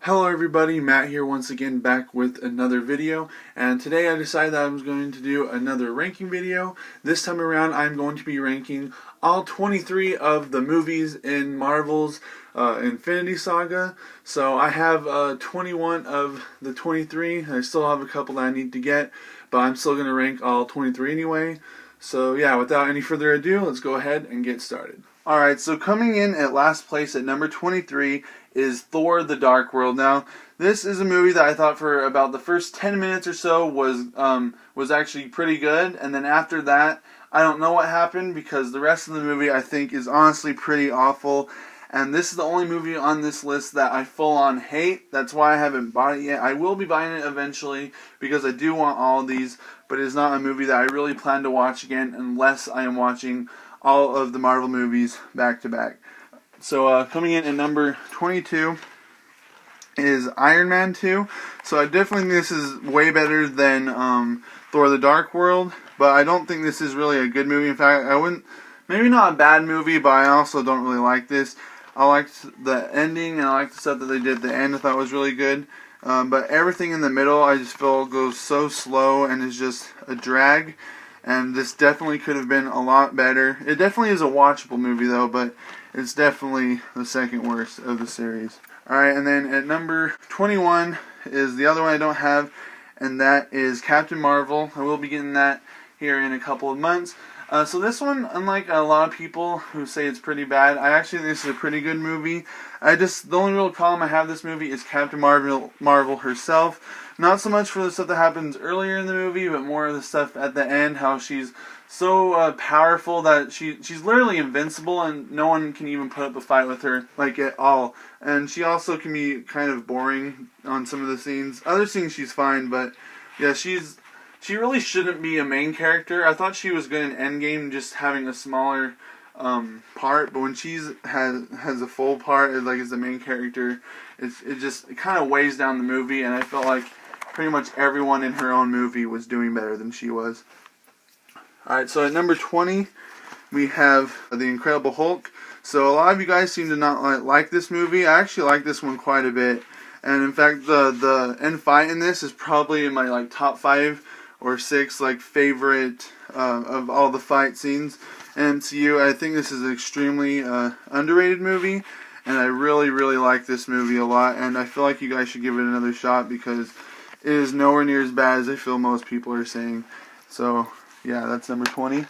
Hello everybody, Matt here once again back with another video, and today I decided that I was going to do another ranking video. This time around I'm going to be ranking all 23 of the movies in Marvel's Infinity Saga. So I have 21 of the 23. I still have a couple that I need to get, but I'm still going to rank all 23 anyway. So yeah, without any further ado, let's go ahead and get started. Alright, so coming in at last place at number 23 is Thor the Dark World. Now, this is a movie that I thought for about the first 10 minutes or so was actually pretty good, and then after that, I don't know what happened because the rest of the movie I think is honestly pretty awful, and this is the only movie on this list that I full on hate. That's why I haven't bought it yet. I will be buying it eventually because I do want all of these, but it is not a movie that I really plan to watch again unless I am watching all of the Marvel movies back to back. So coming in at number 22 is Iron Man 2. So I definitely think this is way better than Thor the Dark World, but I don't think this is really a good movie. In fact, maybe not a bad movie, but I also don't really like this. I liked the ending, and I liked the stuff that they did at the end. I thought was really good. But everything in the middle I just feel goes so slow and is just a drag. And this definitely could have been a lot better. It definitely is a watchable movie though, but it's definitely the second worst of the series. Alright, and then at number 21 is the other one I don't have, and that is Captain Marvel. I will be getting that here in a couple of months. So this one, unlike a lot of people who say it's pretty bad, I actually think this is a pretty good movie. The only real problem I have with this movie is Captain Marvel herself. Not so much for the stuff that happens earlier in the movie, but more of the stuff at the end, how she's so powerful that she's literally invincible and no one can even put up a fight with her, like, at all. And she also can be kind of boring on some of the scenes. Other scenes she's fine, but yeah, she really shouldn't be a main character. I thought she was good in Endgame, just having a smaller part, but when she has a full part, like as the main character, it kind of weighs down the movie, and I felt like pretty much everyone in her own movie was doing better than she was. Alright, so at number 20, we have The Incredible Hulk. So a lot of you guys seem to not like this movie. I actually like this one quite a bit, and in fact the end fight in this is probably in my top 5 or 6 favorite of all the fight scenes in MCU. I think this is an extremely underrated movie, and I really like this movie a lot, and I feel like you guys should give it another shot because it is nowhere near as bad as I feel most people are saying. So yeah, that's number 20.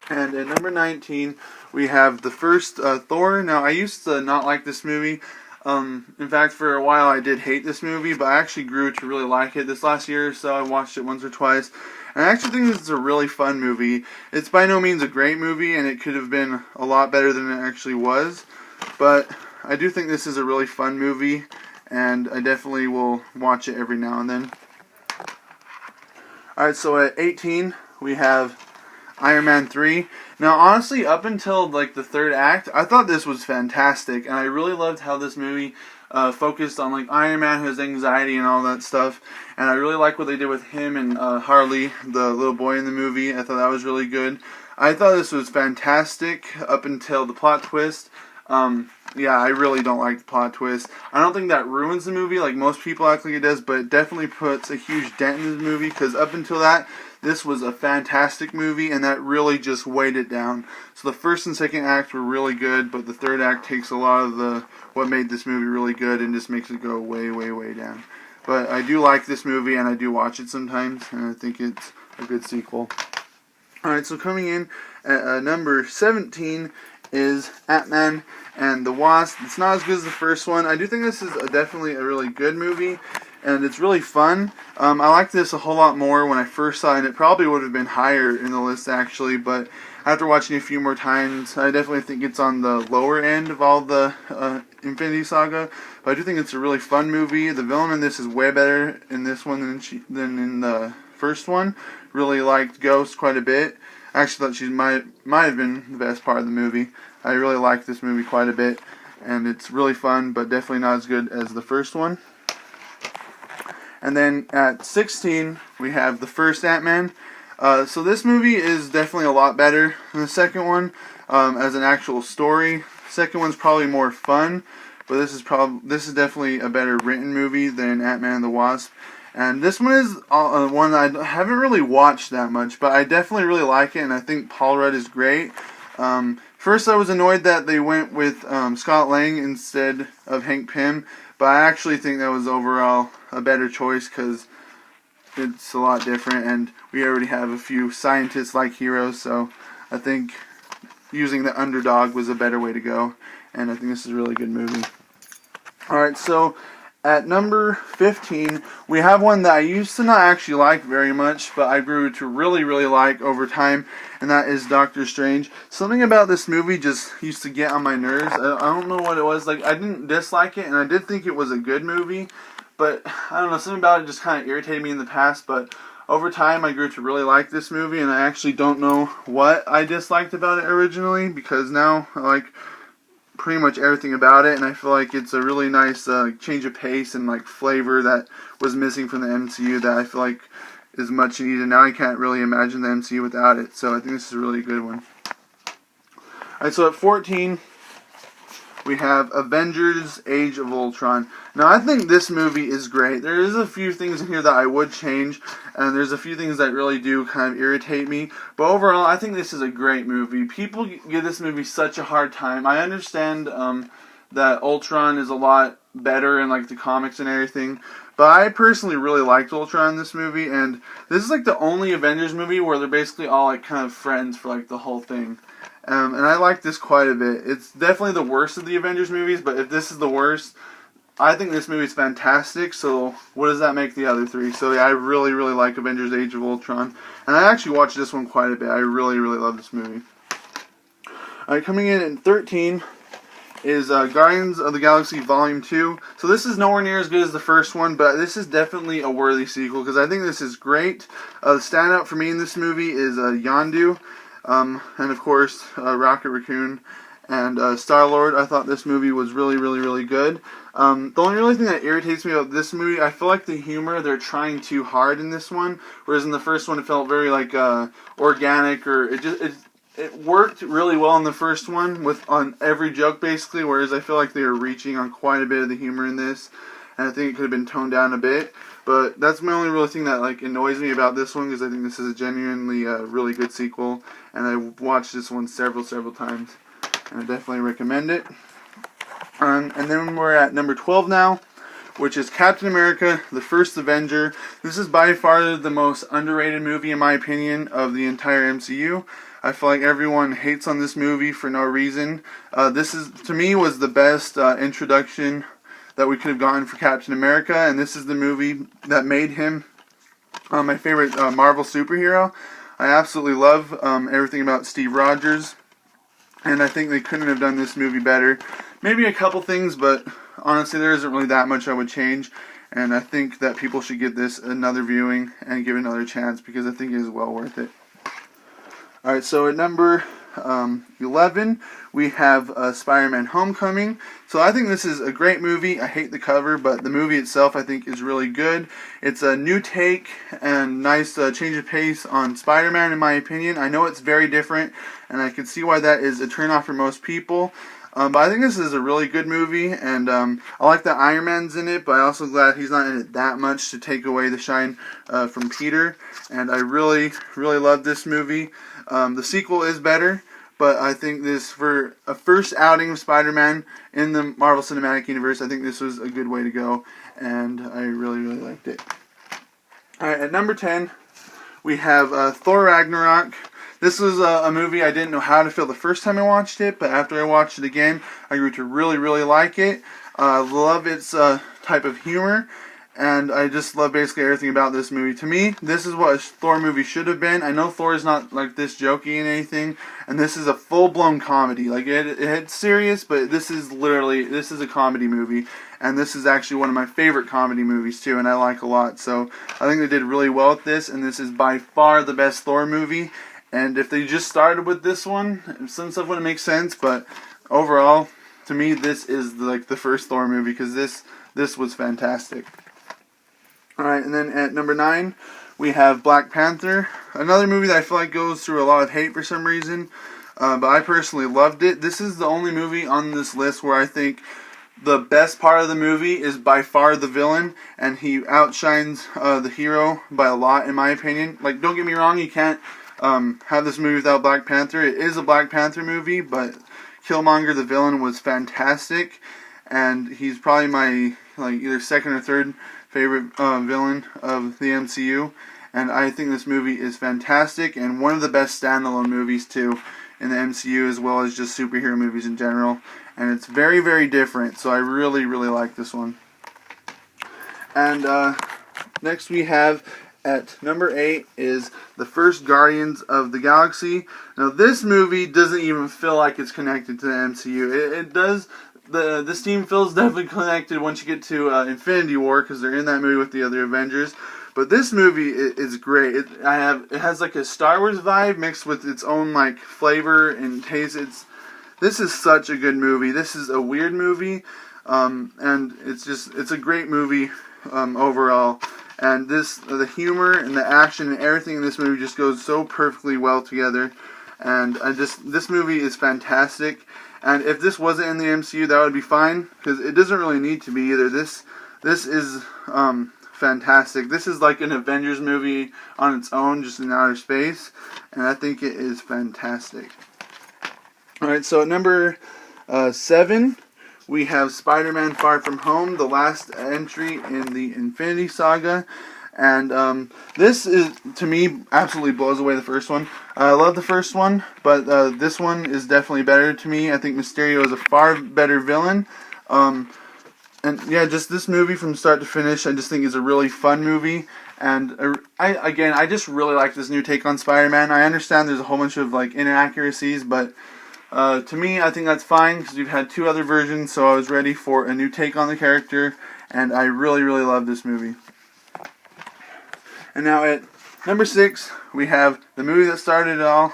And at number 19 we have the first Thor. Now, I used to not like this movie. In fact, for a while I did hate this movie, but I actually grew to really like it. This last year or so I watched it once or twice, and I actually think this is a really fun movie. It's by no means a great movie, and it could have been a lot better than it actually was, but I do think this is a really fun movie, and I definitely will watch it every now and then. Alright, so at 18 we have Iron Man 3. Now, honestly, up until the third act, I thought this was fantastic, and I really loved how this movie focused on Iron Man, his anxiety and all that stuff, and I really like what they did with him and Harley, the little boy in the movie. I thought that was really good. I thought this was fantastic up until the plot twist. Yeah, I really don't like the plot twist. I don't think that ruins the movie like most people act like it does, but it definitely puts a huge dent in the movie, because up until that, this was a fantastic movie, and that really just weighed it down. So the first and second act were really good, but the third act takes a lot of what made this movie really good and just makes it go way down. But I do like this movie, and I do watch it sometimes, and I think it's a good sequel. Alright, so coming in at number 17 is AntMan and The Wasp. It's not as good as the first one. I do think this is definitely a really good movie, and it's really fun. I liked this a whole lot more when I first saw it, and it probably would have been higher in the list actually, but after watching it a few more times, I definitely think it's on the lower end of all the Infinity Saga, but I do think it's a really fun movie. The villain in this is way better in this one than in the first one. Really liked Ghost quite a bit. I actually thought she might have been the best part of the movie. I really liked this movie quite a bit, and it's really fun, but definitely not as good as the first one. And then at 16, we have the first Ant-Man. So this movie is definitely a lot better than the second one as an actual story. The second one's probably more fun, but this is definitely a better written movie than AntMan The Wasp. And this one is one I haven't really watched that much, but I definitely really like it, and I think Paul Rudd is great. First, I was annoyed that they went with Scott Lang instead of Hank Pym, but I actually think that was overall a better choice because it's a lot different, and we already have a few scientists-like heroes, so I think using the underdog was a better way to go, and I think this is a really good movie. Alright, so at number 15, we have one that I used to not actually like very much, but I grew to really, really like over time, and that is Doctor Strange. Something about this movie just used to get on my nerves. I don't know what it was. Like, I didn't dislike it, and I did think it was a good movie, but I don't know, something about it just kind of irritated me in the past, but over time I grew to really like this movie, and I actually don't know what I disliked about it originally, because now I like pretty much everything about it, and I feel like it's a really nice change of pace and like flavor that was missing from the MCU that I feel like is much needed. Now I can't really imagine the MCU without it, so I think this is a really good one. Alright, so at 14, we have Avengers Age of Ultron. Now, I think this movie is great. There is a few things in here that I would change, and there's a few things that really do kind of irritate me. But overall, I think this is a great movie. People give this movie such a hard time. I understand that Ultron is a lot better in like the comics and everything, but I personally really liked Ultron in this movie, and this is like the only Avengers movie where they're basically all like kind of friends for like the whole thing. And I like this quite a bit. It's definitely the worst of the Avengers movies, but if this is the worst, I think this movie is fantastic, so what does that make the other three? So yeah, I really, really like Avengers Age of Ultron, and I actually watched this one quite a bit. I really, really love this movie. Alright, coming in at 13 is Guardians of the Galaxy Volume 2. So this is nowhere near as good as the first one, but this is definitely a worthy sequel, because I think this is great. The standout for me in this movie is Yondu. And of course, Rocket Raccoon and Star-Lord. I thought this movie was really, really, really good. The only really thing that irritates me about this movie, I feel like the humor, they're trying too hard in this one, whereas in the first one it felt very like organic, or it worked really well in the first one on every joke basically, whereas I feel like they were reaching on quite a bit of the humor in this, and I think it could have been toned down a bit. But that's my only real thing that like annoys me about this one, because I think this is a genuinely really good sequel, and I watched this one several times, and I definitely recommend it. And then we're at number 12 now, which is Captain America: The First Avenger. This is by far the most underrated movie in my opinion of the entire MCU. I feel like everyone hates on this movie for no reason. This is, to me, was the best introduction that we could have gotten for Captain America, and this is the movie that made him my favorite Marvel superhero. I absolutely love everything about Steve Rogers, and I think they couldn't have done this movie better. Maybe a couple things, but honestly there isn't really that much I would change, and I think that people should give this another viewing and give it another chance, because I think it is well worth it. Alright, so at number 11, we have SpiderMan Homecoming. So I think this is a great movie. I hate the cover, but the movie itself I think is really good. It's a new take and nice change of pace on Spider-Man in my opinion. I know it's very different, and I can see why that is a turnoff for most people. But I think this is a really good movie, and I like that Iron Man's in it, but I'm also glad he's not in it that much to take away the shine from Peter. And I really, really love this movie. The sequel is better, but I think this, for a first outing of Spider-Man in the Marvel Cinematic Universe, I think this was a good way to go, and I really, really liked it. Alright, at number 10, we have Thor Ragnarok. This was a movie I didn't know how to feel the first time I watched it, but after I watched it again, I grew to really, really like it. Love its type of humor, and I just love basically everything about this movie. To me, this is what a Thor movie should have been. I know Thor is not like this jokey and anything, and this is a full-blown comedy. Like, it's serious, but this is a comedy movie, and this is actually one of my favorite comedy movies too, and I like a lot. So I think they did really well with this, and this is by far the best Thor movie. And if they just started with this one, some stuff wouldn't make sense, but overall, to me, this is like the first Thor movie, because this was fantastic. Alright, and then at number 9, we have Black Panther. Another movie that I feel like goes through a lot of hate for some reason, but I personally loved it. This is the only movie on this list where I think the best part of the movie is by far the villain, and he outshines the hero by a lot, in my opinion. Like, don't get me wrong, you can't have this movie without Black Panther. It is a Black Panther movie, but Killmonger, the villain, was fantastic, and he's probably my either second or third favorite villain of the MCU. And I think this movie is fantastic, and one of the best standalone movies too in the MCU, as well as just superhero movies in general. And it's very, very different, so I really, really like this one. And next we have at number 8 is the first Guardians of the Galaxy. Now this movie doesn't even feel like it's connected to the MCU. It does. This team feels definitely connected once you get to Infinity War, because they're in that movie with the other Avengers. But this movie is great. It has like a Star Wars vibe mixed with its own like flavor and taste. This is such a good movie. This is a weird movie, and it's a great movie overall. And the humor and the action and everything in this movie just goes so perfectly well together. And this movie is fantastic. And if this wasn't in the MCU, that would be fine, because it doesn't really need to be either. This is fantastic. This is like an Avengers movie on its own, just in outer space, and I think it is fantastic. Alright, so at number 7, we have Spider-Man Far From Home, the last entry in the Infinity Saga. And this is, to me, absolutely blows away the first one. I love the first one, but this one is definitely better to me. I think Mysterio is a far better villain. And yeah, just this movie from start to finish, I just think is a really fun movie. And I just really like this new take on Spider-Man. I understand there's a whole bunch of like inaccuracies, but to me, I think that's fine, because we've had 2 other versions, so I was ready for a new take on the character, and I really, really love this movie. And now at number 6, we have the movie that started it all,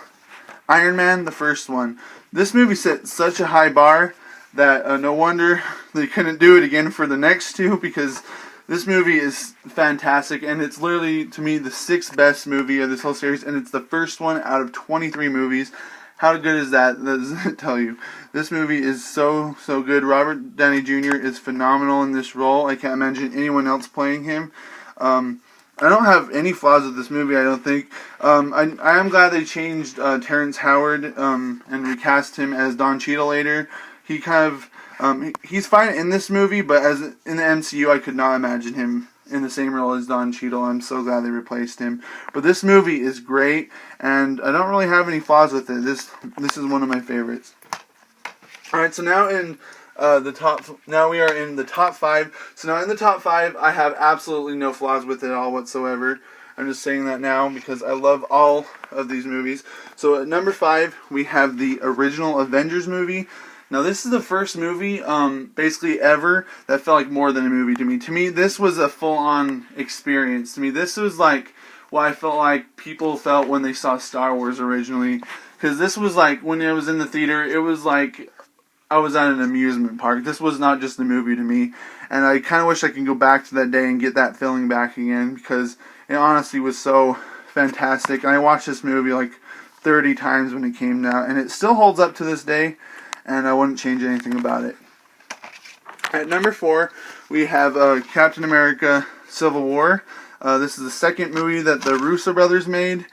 Iron Man, the first one. This movie set such a high bar that no wonder they couldn't do it again for the next 2, because this movie is fantastic, and it's literally, to me, the 6th best movie of this whole series, and it's the first one out of 23 movies. How good is that? That doesn't tell you. This movie is so, so good. Robert Downey Jr. is phenomenal in this role. I can't imagine anyone else playing him. I don't have any flaws with this movie, I don't think. I am glad they changed Terrence Howard and recast him as Don Cheadle later. He kind of, he's fine in this movie, but as in the MCU, I could not imagine him in the same role as Don Cheadle. I'm so glad they replaced him. But this movie is great, and I don't really have any flaws with it. This is one of my favorites. Alright, so now now we are in the top 5. So now in the top 5, I have absolutely no flaws with it at all whatsoever. I'm just saying that now because I love all of these movies. So at number 5, we have the original Avengers movie. Now this is the first movie, basically ever, that felt like more than a movie to me. To me, this was a full-on experience. To me, this was like what I felt like people felt when they saw Star Wars originally. Because this was like, when I was in the theater, it was like I was at an amusement park. This was not just a movie to me. And I kind of wish I could go back to that day and get that feeling back again, because it honestly was so fantastic. And I watched this movie like 30 times when it came out, and it still holds up to this day, and I wouldn't change anything about it. At number 4, we have Captain America Civil War. This is the second movie that the Russo brothers made.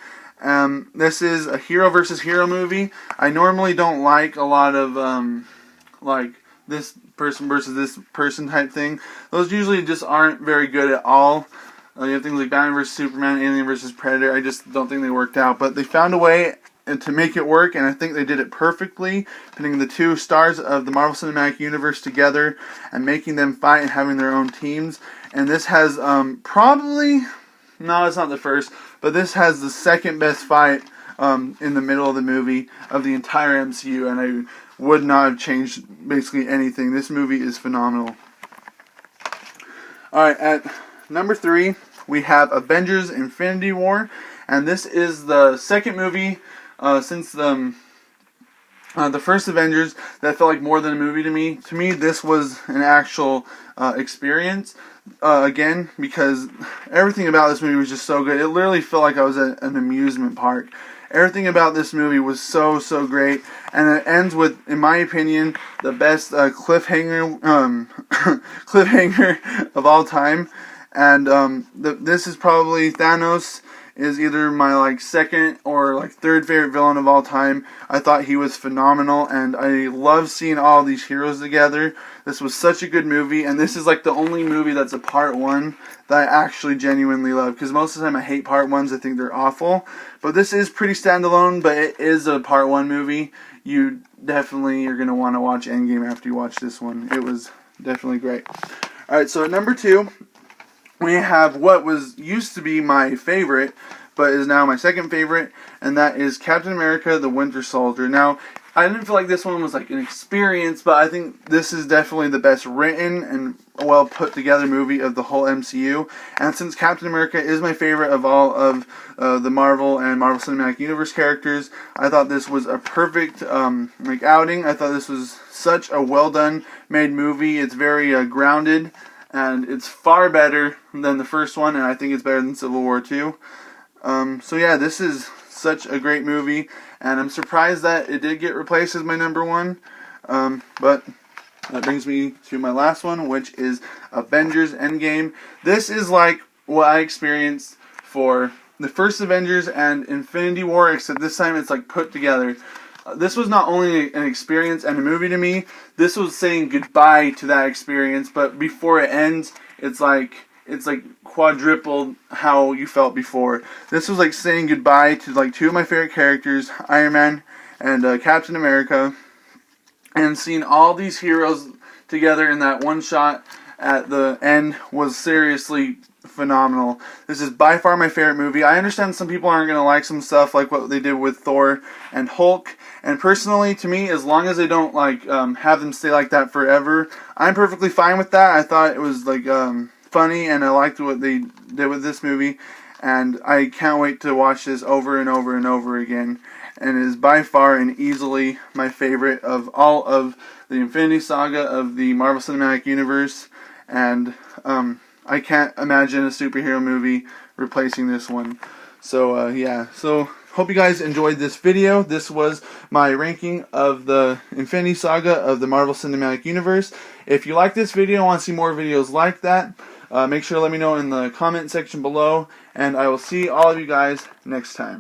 This is a hero versus hero movie. I normally don't like a lot of like this person versus this person type thing. Those usually just aren't very good at all. You have things like Batman vs Superman, Alien vs Predator. I just don't think they worked out, but they found a way to make it work, and I think they did it perfectly, putting the 2 stars of the Marvel Cinematic Universe together and making them fight and having their own teams. And this has probably, no, it's not the first, but this has the second best fight in the middle of the movie of the entire MCU, and I would not have changed basically anything. This movie is phenomenal. Alright, at number 3, we have Avengers Infinity War, and this is the second movie since the first Avengers that felt like more than a movie to me. To me, this was an actual experience. Again, because everything about this movie was just so good. It literally felt like I was at an amusement park. Everything about this movie was so great, and it ends with, in my opinion, the best cliffhanger cliffhanger of all time. And this is probably Thanos is either my second or third favorite villain of all time. I thought he was phenomenal, and I love seeing all these heroes together. This was such a good movie, and this is the only movie that's a part one that I actually genuinely love, because most of the time I hate part ones. I think they're awful, but this is pretty standalone, but it is a part one movie. You definitely are going to want to watch Endgame after you watch this one. It was definitely great. Alright, so at number 2, we have what used to be my favorite, but is now my second favorite, and that is Captain America the Winter Soldier. Now, I didn't feel like this one was an experience, but I think this is definitely the best written and well put together movie of the whole MCU. And since Captain America is my favorite of all of the Marvel and Marvel Cinematic Universe characters, I thought this was a perfect outing. I thought this was such a well done made movie. It's very grounded, and it's far better than the first one, and I think it's better than Civil War 2. So yeah, this is such a great movie, and I'm surprised that it did get replaced as my number 1. But that brings me to my last one, which is Avengers Endgame. This is what I experienced for the first Avengers and Infinity War, except this time it's put together. This was not only an experience and a movie to me, this was saying goodbye to that experience, but before it ends, it's quadrupled how you felt before. This was saying goodbye to two of my favorite characters, Iron Man and Captain America, and seeing all these heroes together in that one shot at the end was seriously phenomenal. This is by far my favorite movie. I understand some people aren't going to like some stuff like what they did with Thor and Hulk, and personally, to me, as long as they don't have them stay like that forever, I'm perfectly fine with that. I thought it was funny, and I liked what they did with this movie, and I can't wait to watch this over and over and over again. And it is by far and easily my favorite of all of the Infinity Saga of the Marvel Cinematic Universe, and I can't imagine a superhero movie replacing this one. So yeah, so hope you guys enjoyed this video. This was my ranking of the Infinity Saga of the Marvel Cinematic Universe. If you like this video and want to see more videos like that, make sure to let me know in the comment section below, and I will see all of you guys next time.